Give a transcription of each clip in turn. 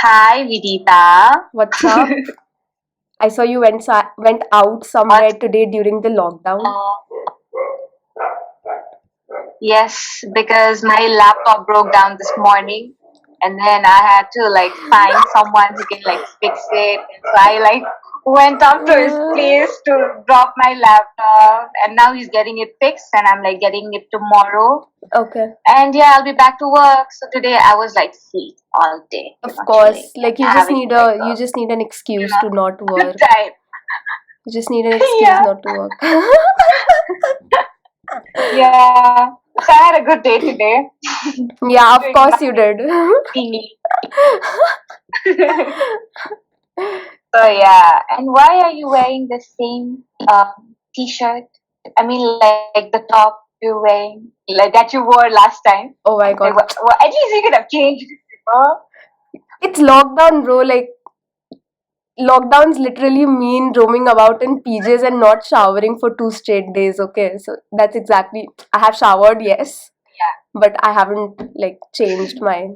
Hi, Vidita. What's up? I saw you went out somewhere What? today during the lockdown. Yes, because my laptop broke down this morning, and then I had to find someone who can fix it. And so I went up to his place to drop my laptop, and now he's getting it fixed, and I'm getting it tomorrow. Okay. And yeah, I'll be back to work. So today I was free all day, Of chilling course, and like you just having need an excuse to not good work. time. You just need an excuse Yeah, not to work. yeah. So I had a good day today. Yeah, of Doing course you did. nothing. So yeah, and why are you wearing the same t-shirt? I mean, like the top you're wearing, like that you wore last time. Oh my god. Well, at least you could have changed it. It's lockdown, bro. Like lockdowns literally mean roaming about in PJs and not showering for 2 straight days. Okay, so that's exactly. I have showered, yes, Yeah, but I haven't changed my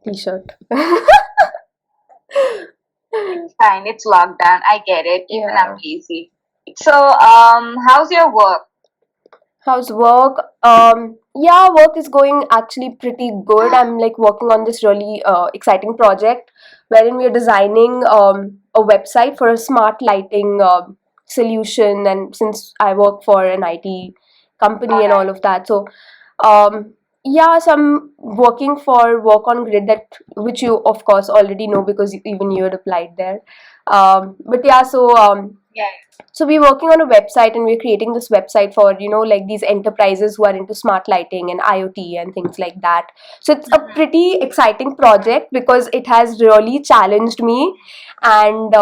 t-shirt. it's fine. It's lockdown. I get it. Even I'm Yeah. lazy. So, how's your work? How's work? Yeah, work is going actually pretty good. I'm working on this really exciting project wherein we're designing a website for a smart lighting solution. And since I work for an IT company and all Alright. of that, so um, yeah, so I'm working for Work on Grid, that which you of course already know because even you had applied there. But yeah, Yeah. so we're working on a website and we're creating this website for these enterprises who are into smart lighting and IoT and things like that. So it's a pretty exciting project because it has really challenged me, and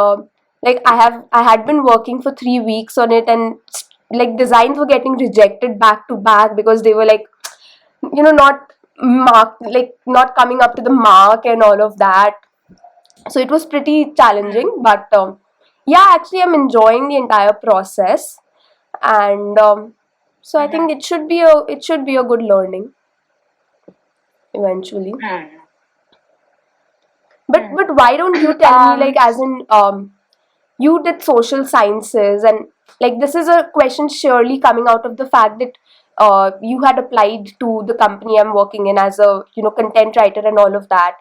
I had been working for 3 weeks on it, and designs were getting rejected back to back because they were not not coming up to the mark and all of that. So it was pretty challenging, but yeah, actually I'm enjoying the entire process, and so I think it should be a good learning eventually. Hmm. But why don't you tell me, as in you did social sciences, and this is a question surely coming out of the fact that you had applied to the company I'm working in as a content writer and all of that,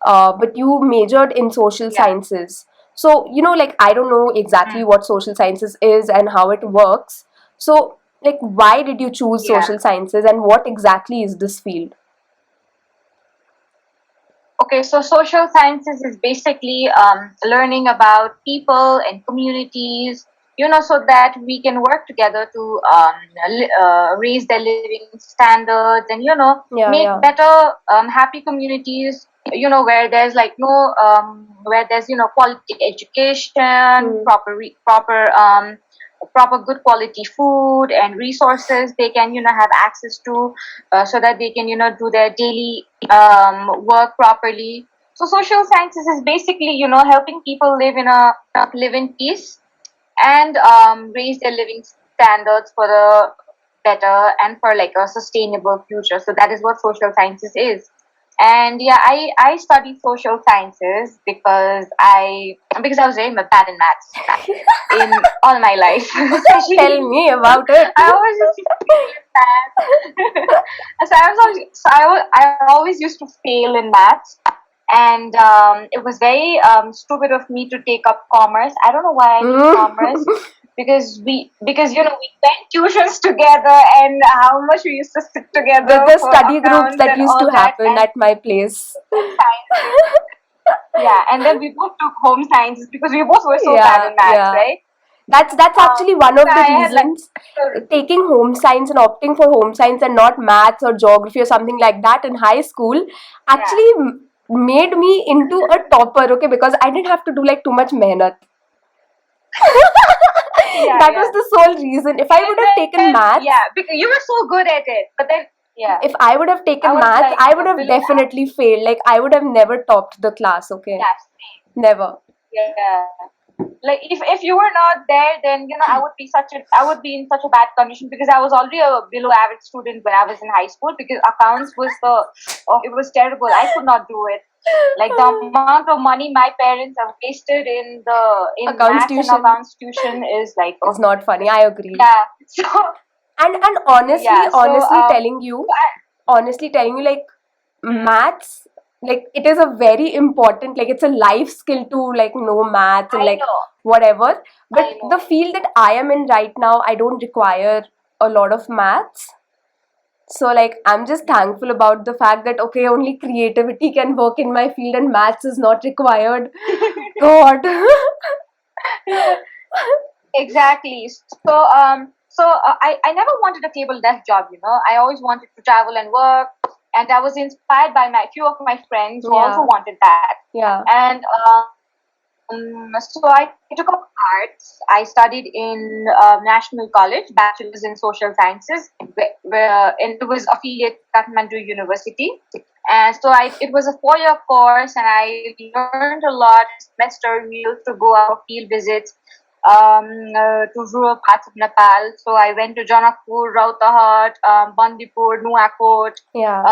but you majored in social Yeah. sciences. So I don't know exactly what social sciences is and how it works. So why did you choose Yeah. social sciences, and what exactly is this field? Okay, so social sciences is basically learning about people and communities, so that we can work together to raise their living standards and, Yeah, make yeah. better, happy communities, where there's where there's, quality education, proper good quality food and resources they can have access to, so that they can do their daily work properly. So social sciences is basically helping people live in peace and raise their living standards for the better and for a sustainable future. So that is what social sciences is. And yeah, I studied social sciences because I was very bad in maths in all my life. Especially, Tell me about it. I always used to fail in maths. I always used to fail in maths, and it was very stupid of me to take up commerce. I don't know why I took commerce, because we went tuitions together, and how much we used to sit together The for study groups accounts that and used to all that, happen and at my place. sciences. Yeah, and then we both took home sciences because we both were so bad in maths, Yeah. right? That's actually one of So the I had reasons taking home science and opting for home science and not maths or geography or something like that in high school actually made me into a topper, okay, because I didn't have to do too much mehnat. That was the sole reason. If I would have taken maths, because you were so good at it, but then if I would have taken I was maths, I would have below definitely failed. I would have never topped the class, okay? Never. Yeah. If you were not there, then I would be in such a bad condition because I was already a below average student when I was in high school, because accounts was it was terrible. I could not do it. Like the amount of money my parents have wasted in Accounts maths and tuition accounts tuition is like, is not funny. I agree. yeah. So And honestly, yeah. honestly telling you, like, maths, like, it is a very important, like, it's a life skill to like know maths and I like know, whatever. I But the know. field that I am in right now, I don't require a lot of maths. So like I'm just thankful about the fact that okay, only creativity can work in my field and maths is not required. God. Exactly. I never wanted a table desk job. I always wanted to travel and work, and I was inspired by my few of my friends who also Yeah. wanted that. Yeah. And so I took up arts. I studied in National College, bachelor's in social sciences, and it was affiliate Kathmandu University. And so it was a 4-year course, and I learned a lot. Semester we used to go out field visits to rural parts of Nepal. So I went to Janakpur, Rautahat, Bandipur, Nuakot, Yeah.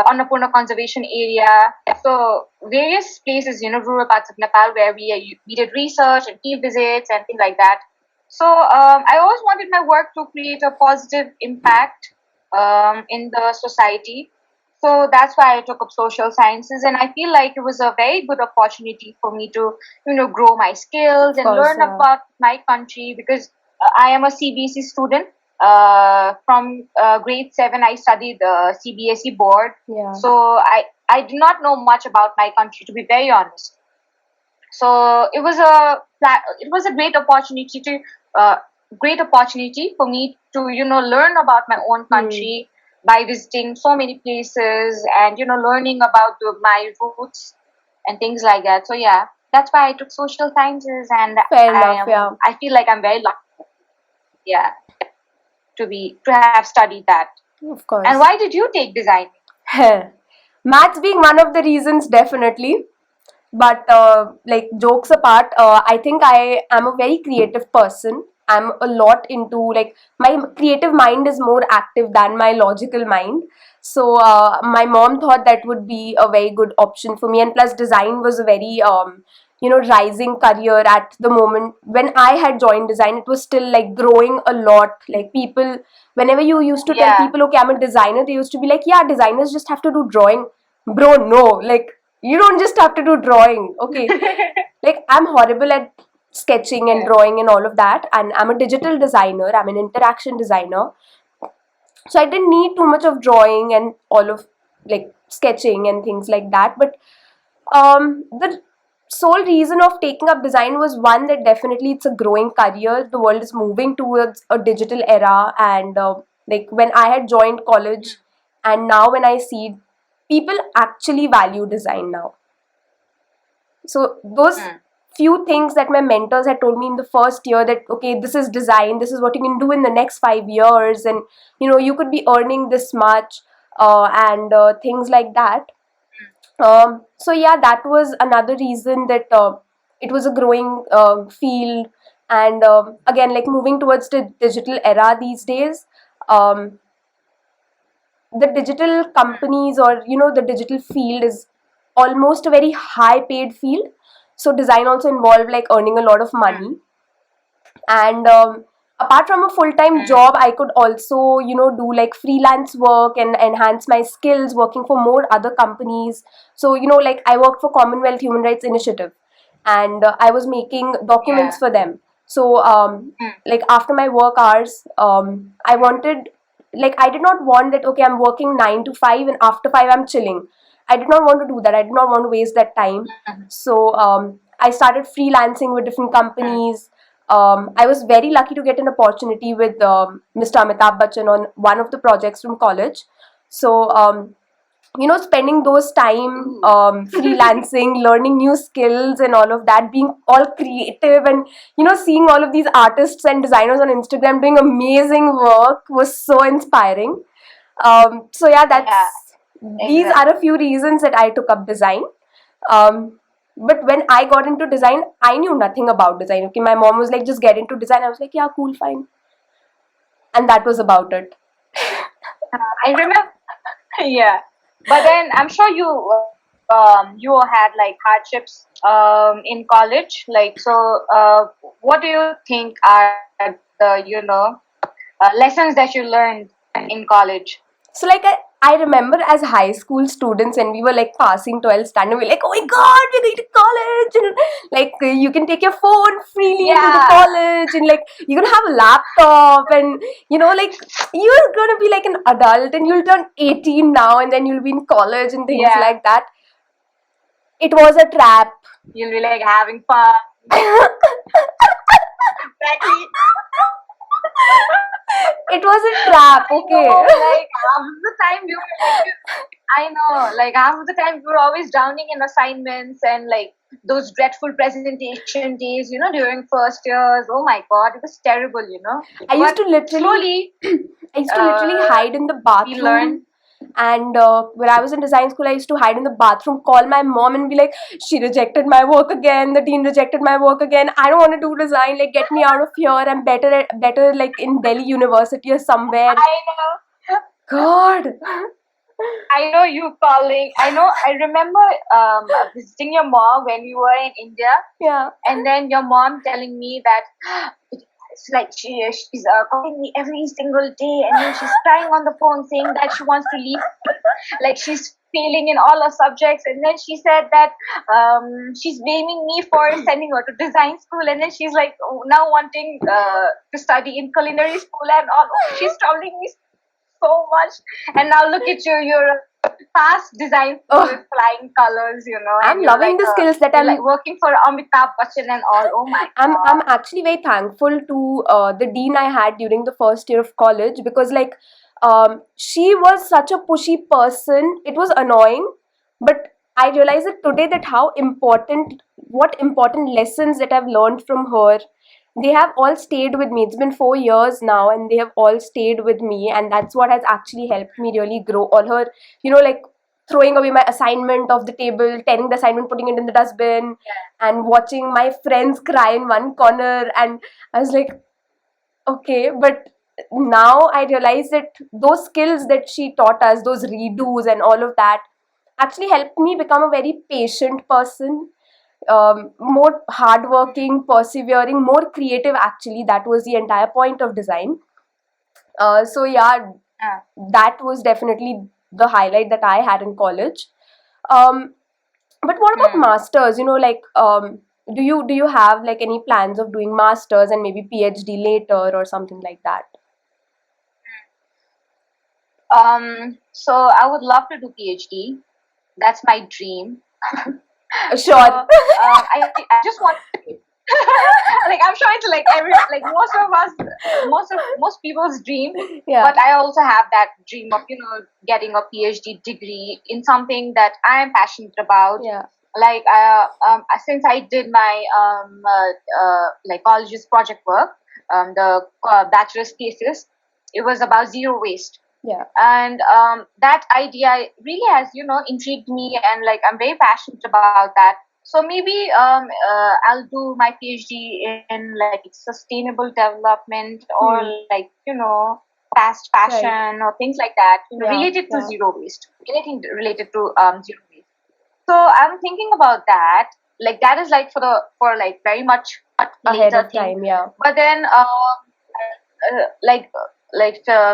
Annapurna Conservation Area. So various places, rural parts of Nepal where we did research and field visits and things like that. So I always wanted my work to create a positive impact in the society. So that's why I took up social sciences, and I feel like it was a very good opportunity for me to, grow my skills Of and course, learn yeah. about my country because I am a CBSE student. From grade 7, I studied the CBSE board. Yeah. So I do not know much about my country, to be very honest. So it was a great opportunity for me to learn about my own country by visiting so many places and learning about my roots and things like that. So yeah, that's why I took social sciences, and Fair enough, yeah. I feel like I'm very lucky, yeah, to have studied that. Of And course. why did you take design? Maths being one of the reasons, definitely. But like, jokes apart, I think I am a very creative person. I'm a lot into, like, my creative mind is more active than my logical mind. So my mom thought that would be a very good option for me, and plus design was a very rising career at the moment. When I had joined design, it was still like growing a lot. Like, people, whenever you used to tell Yeah. people, okay, I'm a designer, they used to be like, yeah, designers just have to do drawing. Bro, no, like, you don't just have to do drawing, okay? Like, I'm horrible at sketching and Yeah. drawing and all of that, and I'm a digital designer, I'm an interaction designer. So I didn't need too much of drawing and all of, like, sketching and things like that. But the sole reason of taking up design was, one, that definitely it's a growing career, the world is moving towards a digital era. And like, when I had joined college and now when I see people actually value design now. So those few things that my mentors had told me in the first year, that okay, this is design, this is what you can do in the next 5 years, and you could be earning this much, and things like that. So yeah, that was another reason that it was a growing field. And again, like, moving towards the digital era these days, um, the digital companies, or the digital field is almost a very high paid field. So design also involved like earning a lot of money. And apart from a full-time job, I could also do like freelance work and enhance my skills working for more other companies. So like, I worked for Commonwealth Human Rights Initiative, and I was making documents Yeah. for them. So like, after my work hours, I wanted, like, I did not want that okay, I'm working 9 to 5 and after 5 I'm chilling. I did not want to do that. I did not want to waste that time. So I started freelancing with different companies. I was very lucky to get an opportunity with Mr. Amitabh Bachchan on one of the projects from college. So spending those time freelancing, learning new skills and all of that, being all creative, and seeing all of these artists and designers on Instagram doing amazing work was so inspiring. So yeah, Yeah. these are a few reasons that I took up design. um, but when I got into design, I knew nothing about design. Okay, my mom was like, just get into design. I was like, yeah, cool, fine. And that was about it. I remember. Yeah. But then I'm sure you you had like hardships in college. Like, so what do you think are the lessons that you learned in college? So like I remember as high school students when we were like passing 12th standard, we were like, oh my god, we're going to college, and like you can take your phone freely into the Yeah, college, and like you're gonna have a laptop, and like you're gonna be like an adult, and you'll turn 18 now, and then you'll be in college and things yeah. like that. It was a trap. You'll be like having fun. Exactly. It was a trap, okay. Like half of the time you were I know, like half of the time you were always drowning in assignments and like those dreadful presentation days, during first years. Oh my god, it was terrible. I used But to literally slowly, hide in the we bathroom. learned. And when I was in design school, I used to hide in the bathroom, call my mom, and be like, "She rejected my work again. The dean rejected my work again. I don't want to do design. Like, get me out of here. I'm better like in Delhi University or somewhere." I know. God. I know you calling. I remember visiting your mom when you were in India, Yeah. and then your mom telling me that it's like she's calling me every single day, and then she's crying on the phone saying that she wants to leave, like she's failing in all her subjects, and then she said that she's blaming me for sending her to design school, and then she's like now wanting to study in culinary school and all. She's troubling me so much, and now look at you, you're a fast design school with flying colors, I'm and you're loving like the skills that you're I'm like working for Amitabh Bachchan and all. Oh my I'm god. actually very thankful to the dean I had during the first year of college, because like she was such a pushy person. It was annoying, but I realized it today that what important lessons that I've learned from her. They have all stayed with me. It's been 4 years now, and they have all stayed with me, and that's what has actually helped me really grow. All her, like throwing away my assignment off the table, tearing the assignment, putting it in the dustbin, and watching my friends cry in one corner. And I was like, okay, but now I realize that those skills that she taught us, those redos and all of that, actually helped me become a very patient person, more hardworking, persevering, more creative. Actually, that was the entire point of design. So yeah, Yeah. that was definitely the highlight that I had in college. Um, but what about Hmm. masters? Like do you have like any plans of doing masters and maybe PhD later or something like that? So I would love to do PhD. That's my dream. So Sure. I just want like I'm sure it's like like most of us, most people's dream. Yeah. But I also have that dream of getting a PhD degree in something that I am passionate about. Yeah. Like since I did my like college's project work, the bachelor's thesis, it was about zero waste. Yeah. And that idea really has intrigued me, and like I'm very passionate about that. So maybe I'll do my PhD in like sustainable development, or like fast fashion or things like that, Yeah, related to yeah. zero waste, anything related to zero waste. So I'm thinking about that. Like that is like for like very much Ahead later of thing. time, yeah. But then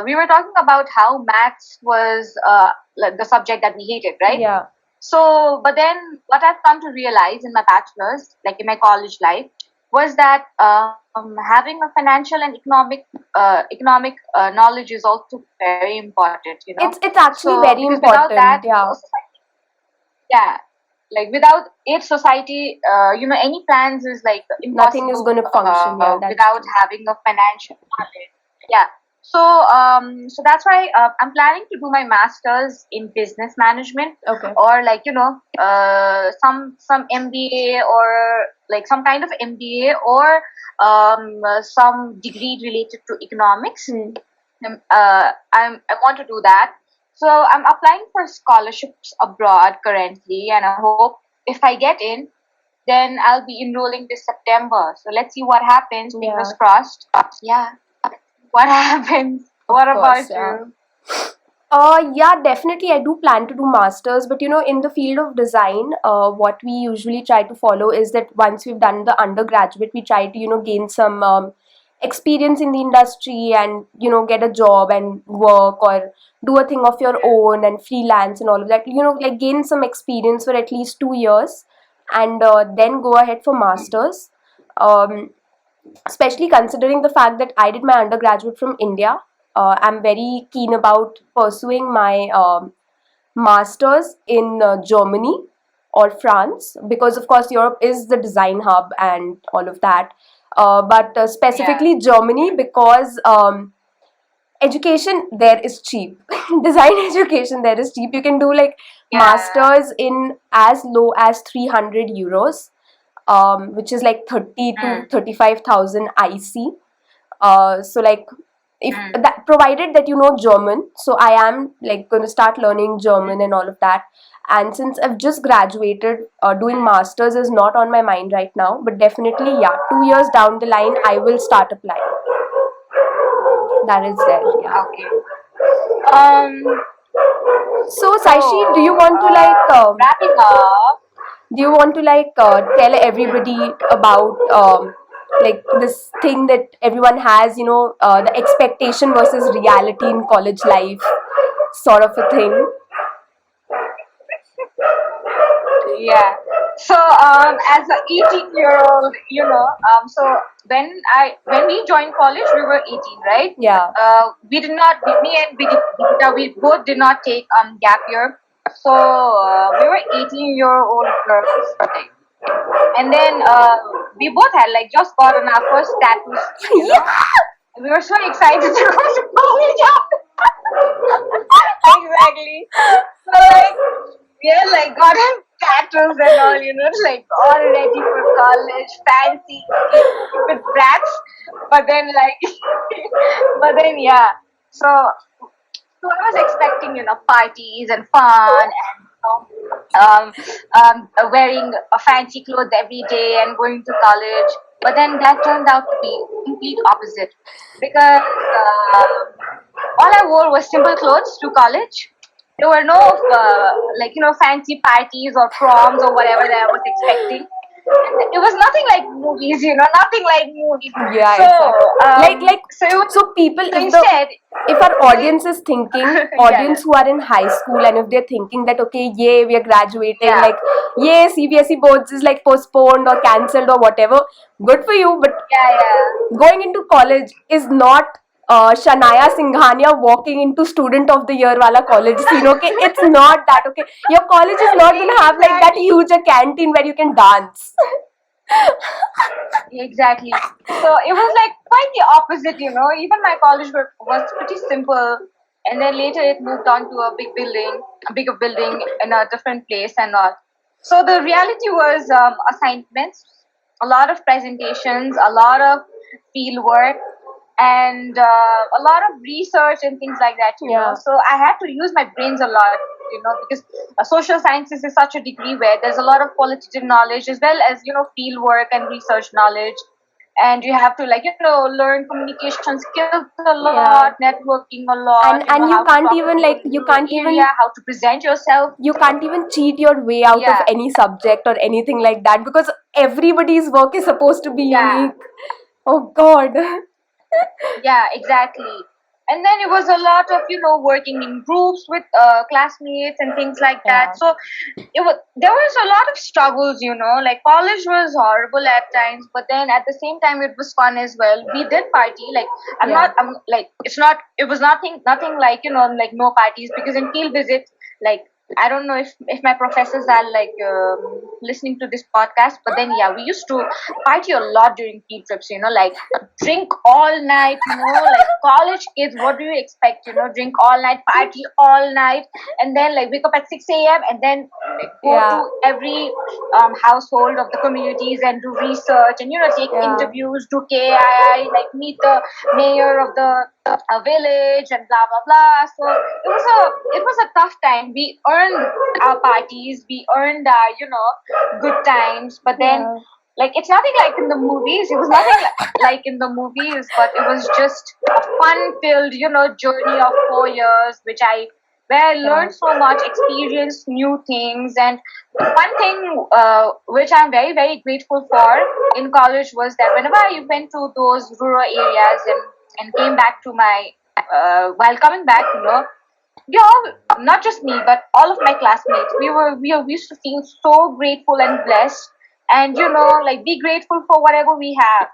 we were talking about how maths was like the subject that we hated, right? Yeah. So, but then what I've come to realize in my bachelor's, like in my college life, was that having a financial and economic knowledge is also very important. It's actually So very because without that, important, yeah. yeah, like without it, society, any plans is like Nothing is impossible gonna function, yeah, that's without true. having a financial knowledge. Yeah. So, so that's why I'm planning to do my master's in business management, Okay. or like some MBA, or like some kind of MBA, or some degree related to economics. I want to do that. So I'm applying for scholarships abroad currently, and I hope if I get in, then I'll be enrolling this September. So let's see what happens. Fingers Yeah. crossed. Yeah. What happens? What Of course, about yeah. you? Yeah, definitely. I do plan to do masters, but in the field of design, what we usually try to follow is that once we've done the undergraduate, we try to gain some experience in the industry and get a job and work or do a thing of your own and freelance and all of that. Like gain some experience for at least 2 years, and then go ahead for masters. Um, Especially considering the fact that I did my undergraduate from India. I'm very keen about pursuing my master's in Germany or France, because, of course, Europe is the design hub and all of that. But Yeah, specifically Germany, because education there is cheap. Design education there is cheap. You can do like yeah. masters in as low as 300 euros, which is like 30 to Mm, 35,000 IC. So like, if mm, that, provided that you know German, so I am like going to start learning German and all of that. And since I've just graduated, doing mm. masters is not on my mind right now, but definitely, yeah, 2 years down the line I will start applying. That is there, yeah. Okay. Um. So So, Saishree, do you want to wrapping up. tell everybody about like this thing that everyone has, the expectation versus reality in college life, sort of a thing? Yeah. So, as a 18-year-old, so when we joined college, we were 18, right? Yeah. We did not, me and Vidita, we both did not take gap year. So we were 18-year-old girls, right? And then we both had like just gotten our first tattoos, you know. Yeah. We were so excited to go to college. Exactly. So like we had like got our tattoos and all, like all ready for college, fancy, stupid brats. But then like, but then yeah. So I was expecting, parties and fun and wearing a fancy clothes every day and going to college. But then that turned out to be complete opposite, because all I wore was simple clothes to college. There were no fancy parties or proms or whatever that I was expecting. It was nothing like movies, nothing like movies. Yeah, So exactly. so it was, So people, so instead, if our audience is thinking, yeah, audience who are in high school, and if they're thinking that, okay, yay, we are graduating, yeah, like, yay, CBSE boards is like postponed or cancelled or whatever, good for you, but yeah, yeah. going into college is not Shania Singhania walking into student of the year wala college scene, okay? It's not that, okay? Your college is not gonna have like that Exactly. huge a canteen where you can dance. Exactly. So it was like quite the opposite, Even my college was pretty simple, and then later it moved on to a bigger building in a different place and all. So the reality was assignments, a lot of presentations, a lot of field work, and a lot of research and things like that, Yeah. So I had to use my brains a lot, because social sciences is such a degree where there's a lot of qualitative knowledge as well as, field work and research knowledge. And you have to, learn communication skills a lot, Yeah. networking a lot, And you how to can't talk even to like a new area, how to present yourself. you can't even cheat your way out of Yeah, any subject or anything like that, because everybody's work is supposed to be yeah. unique. Oh God. Yeah, exactly. And then it was a lot of, working in groups with classmates and things like Yeah. that. So there was a lot of struggles, like college was horrible at times, but then at the same time it was fun as well. We did party, like Yeah. I'm like, it was nothing like, like no parties, because in field visits, like, I don't know if my professors are like listening to this podcast, but then yeah, we used to party a lot during field trips, like drink all night, like college kids, what do you expect, drink all night, party all night, and then like wake up at 6 a.m. and then like, go Yeah. to every household of the communities and do research and, take Yeah. interviews, do KII, like meet the mayor of the village and blah blah blah. So it was a tough time. We earned our parties, we earned our good times, but then Yeah. like it's nothing like in the movies. It was nothing like in the movies, but it was just a fun-filled, journey of 4 years, which I where I Yeah. learned so much, experienced new things. And one thing which I'm very, very grateful for in college was that whenever I went to those rural areas and came back to my, while coming back, we all, not just me, but all of my classmates, we used to feel so grateful and blessed, and like be grateful for whatever we have.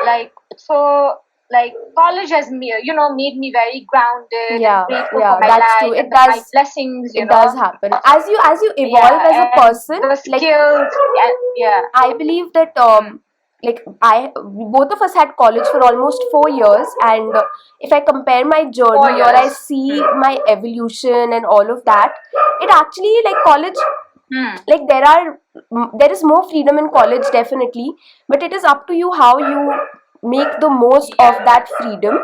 Like so, like college has made me very grounded and Yeah, grateful yeah, for my that's true. life It and my does. blessings. It does happen as you evolve as a Yeah, and person. the Like, skills. Yeah. I believe that Mm, like I both of us had college for almost 4 years, and if I compare my four journey or I years. see Mm, my evolution and all of that, it actually, like, college, mm, like, there is more freedom in college, definitely, but it is up to you how you make the most of yeah. that freedom,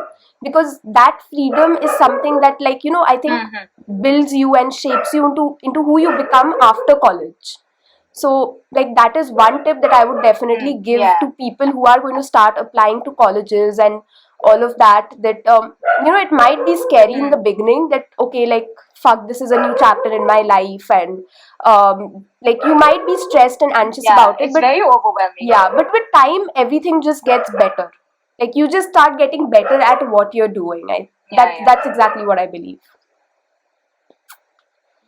because that freedom is something that, like, I think Mm-hmm. builds you and shapes you into who you become after college. So, like, that is one tip that I would definitely give Yeah. to people who are going to start applying to colleges and all of that. That it might be scary in the Mm, beginning. That, okay, like, fuck, this is a new chapter in my life, and like, you might be stressed and anxious yeah. about it. It's But very overwhelming. yeah, but with time, everything just gets better. Like, you just start getting better at what you're doing. Yeah. Yeah. That's exactly what I believe.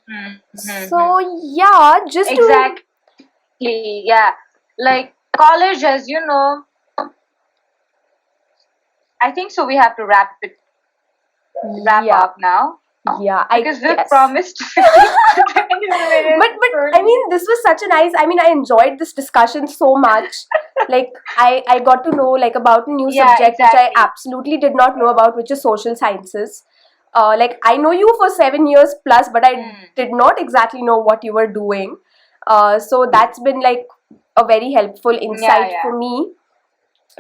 Mm-hmm. So yeah, just to Exactly. Yeah. Like college, as you know, I think so. We have to wrap yeah. up now Yeah, I because we've guess. promised 15 to 20 minutes. But I Sorry. mean, this was such a nice. I mean, I enjoyed this discussion so much. Like, I got to know, like, about a new Yeah. subject which I Exactly. absolutely did not know about, which is social sciences. Like, I know you for 7 years plus, but I Mm. did not exactly know what you were doing. So that's been, like, a very helpful Yeah. insight Yeah. for me.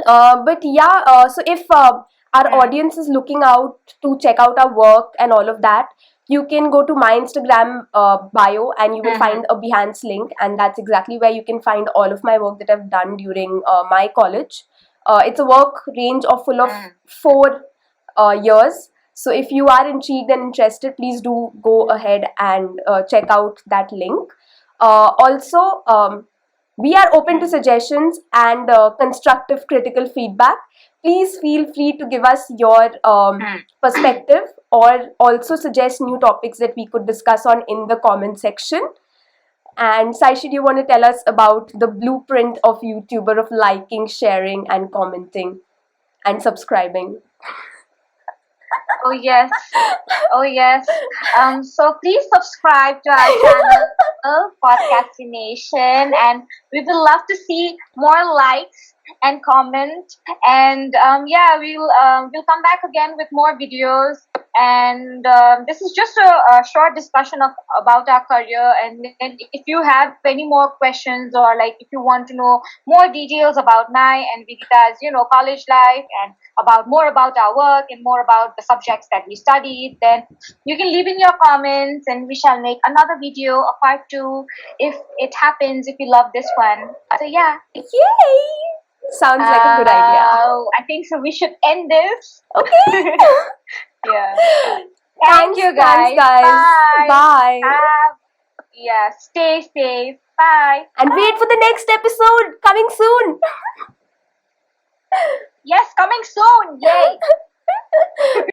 But yeah, so if our Mm. audience is looking out to check out our work and all of that, you can go to my Instagram bio and you will Mm-hmm. find a Behance link, and that's exactly where you can find all of my work that I've done during my college. It's a work range of full of Mm. 4 years. So if you are intrigued and interested, please do go ahead and check out that link. Also, we are open to Mm. suggestions and constructive critical feedback. Please feel free to give us your Mm. perspective, or also suggest new topics that we could discuss on in the comment section. And Saishree, do you want to tell us about the blueprint of YouTuber of liking, sharing, and commenting and subscribing? Oh yes. Oh yes. So please subscribe to our channel, Podcastination, and we would love to see more likes and comment. And yeah, we'll come back again with more videos. And this is just a short discussion of about our career. And then if you have any more questions, or like if you want to know more details about my and Vidita's, college life, and more about our work and more about the subjects that we studied, then you can leave in your comments and we shall make another video, a part two, if it happens, if you love this one. So yeah, Yay! Sounds like a good idea. I think so we should end this. Okay. Yeah. Thank you Thanks, guys. guys. Bye. Bye. Yeah, stay safe. Bye. And wait for the next episode coming soon. Yes, coming soon. Yay.